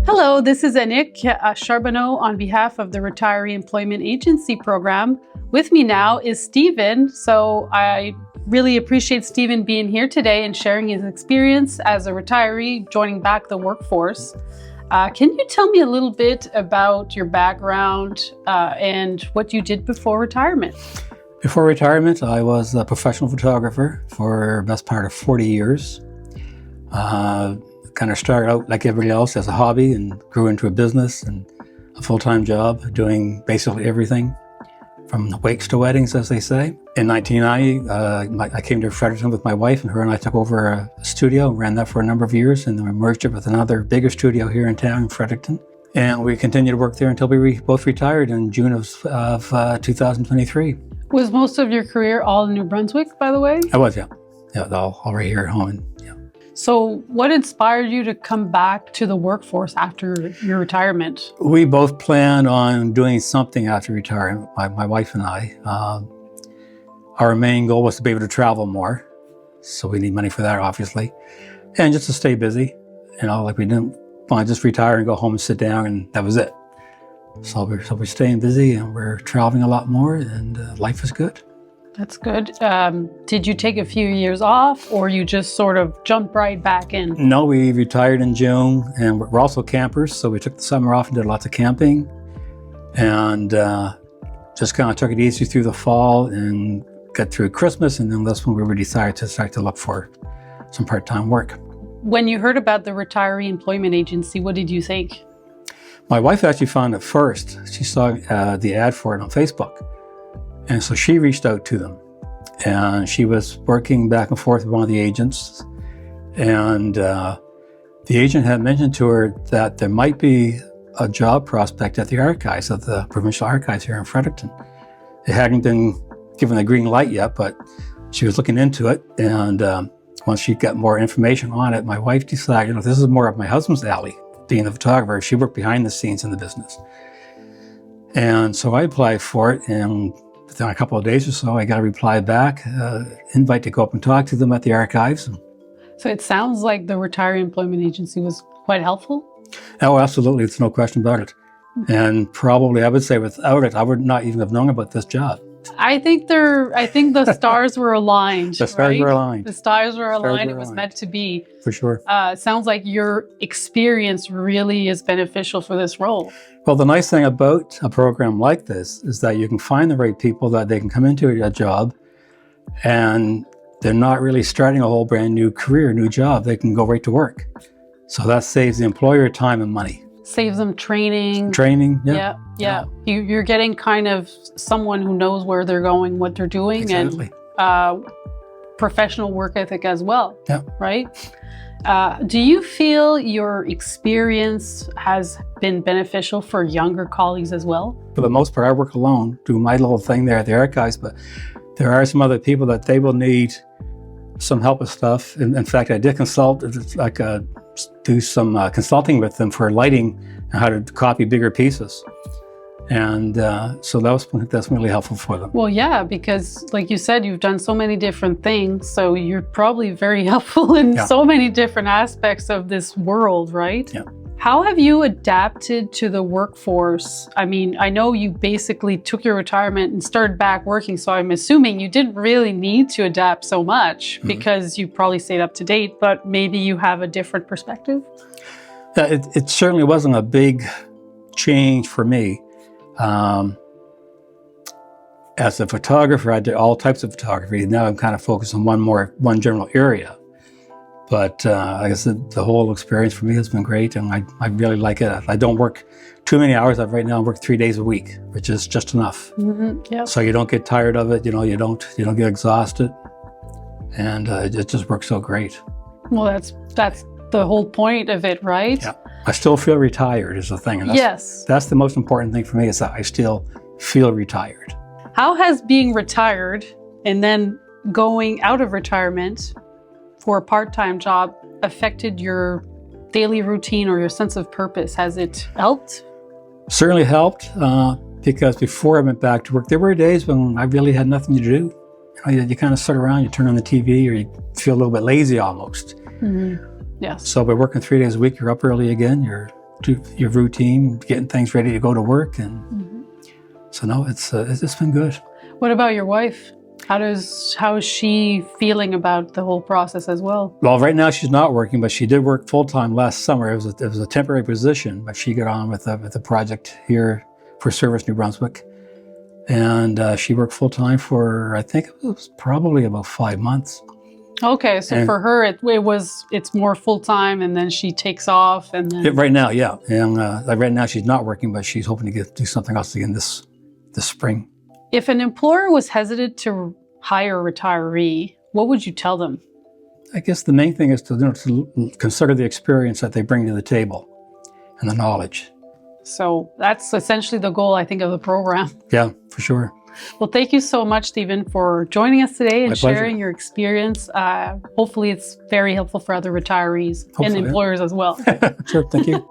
Hello, this is Anik Charbonneau on behalf of the Retiree Employment Agency program. With me now is Stephen. So I really appreciate Stephen being here today and sharing his experience as a retiree joining back the workforce. Can you tell me a little bit about your background and what you did before retirement? Before retirement, I was a professional photographer for the best part of 40 years. Kind of started out like everybody else as a hobby and grew into a business and a full-time job doing basically everything from wakes to weddings, as they say. In 1990, I came to Fredericton with my wife, and her and I took over a studio and ran that for a number of years, and then we merged it with another bigger studio here in town in Fredericton. And we continued to work there until we both retired in June of 2023. Was most of your career all in New Brunswick, by the way? I was, yeah. Yeah, all right here at home. Yeah. So what inspired you to come back to the workforce after your retirement? We both planned on doing something after retirement, my wife and I. Our main goal was to be able to travel more. So we need money for that, obviously. And just to stay busy. Like we didn't want to just retire and go home and sit down and that was it. So we're staying busy and we're traveling a lot more and life is good. That's good. Did you take a few years off or you just sort of jumped right back in? No, we retired in June and we're also campers. So we took the summer off and did lots of camping and just kind of took it easy through the fall and got through Christmas. And then that's when we decided to start to look for some part-time work. When you heard about the Retiree Employment Agency, what did you think? My wife actually found it first. She saw the ad for it on Facebook. And so she reached out to them and she was working back and forth with one of the agents. And the agent had mentioned to her that there might be a job prospect at the archives, at the provincial archives here in Fredericton. It hadn't been given the green light yet, but she was looking into it. And once she got more information on it, my wife decided, this is more of my husband's alley, being the photographer. She worked behind the scenes in the business. And so I applied for it, and within a couple of days or so, I got a reply back, invite to go up and talk to them at the archives. So it sounds like the Retiree Employment Agency was quite helpful? Oh, absolutely. It's no question about it. And probably, I would say without it, I would not even have known about this job. I think the stars were aligned. The stars were aligned. The stars were aligned. It was meant to be. For sure. It sounds like your experience really is beneficial for this role. Well, the nice thing about a program like this is that you can find the right people that they can come into a job and they're not really starting a whole brand new career, new job. They can go right to work. So that saves the employer time and money. Saves them training. Training, yeah. You're getting kind of someone who knows where they're going, what they're doing, exactly. And professional work ethic as well, yeah. Right? Do you feel your experience has been beneficial for younger colleagues as well? For the most part, I work alone, do my little thing there at the archives, but there are some other people that they will need some help with stuff. In fact, I did consult, do some consulting with them for lighting and how to copy bigger pieces. And so that's really helpful for them. Well, yeah, because like you said, you've done so many different things. So you're probably very helpful in so many different aspects of this world, right? Yeah. How have you adapted to the workforce? I mean, I know you basically took your retirement and started back working. So I'm assuming you didn't really need to adapt so much because you probably stayed up to date, but maybe you have a different perspective? Yeah, it certainly wasn't a big change for me. As a photographer, I did all types of photography. Now I'm kind of focused on one general area. But like I said, the whole experience for me has been great, and I really like it. I don't work too many hours. Right now I work 3 days a week, which is just enough. Yep. So you don't get tired of it. You don't get exhausted, and it just works so great. Well, that's the whole point of it, right? Yeah. I still feel retired is the thing. And that's the most important thing for me, is that I still feel retired. How has being retired and then going out of retirement for a part-time job affected your daily routine or your sense of purpose? Has it helped? Certainly helped, because before I went back to work, there were days when I really had nothing to do. You kind of sit around, you turn on the TV, or you feel a little bit lazy almost. Yes. So by working 3 days a week, you're up early again, you're do your routine, getting things ready to go to work, and so no, it's been good. What about your wife? How is she feeling about the whole process as well? Well, right now she's not working, but she did work full-time last summer. It was a temporary position, but she got on with the project here for Service New Brunswick. And she worked full-time for, I think it was probably about 5 months. Okay, so for her, it's more full-time, and then she takes off, and then... Right now, yeah. And like right now she's not working, but she's hoping to do something else again this spring. If an employer was hesitant to hire a retiree, what would you tell them? I guess the main thing is to consider the experience that they bring to the table and the knowledge. So that's essentially the goal, I think, of the program. Yeah, for sure. Well, thank you so much, Stephen, for joining us today and My pleasure. sharing your experience. Hopefully it's very helpful for other retirees and employers as well. Sure, thank you.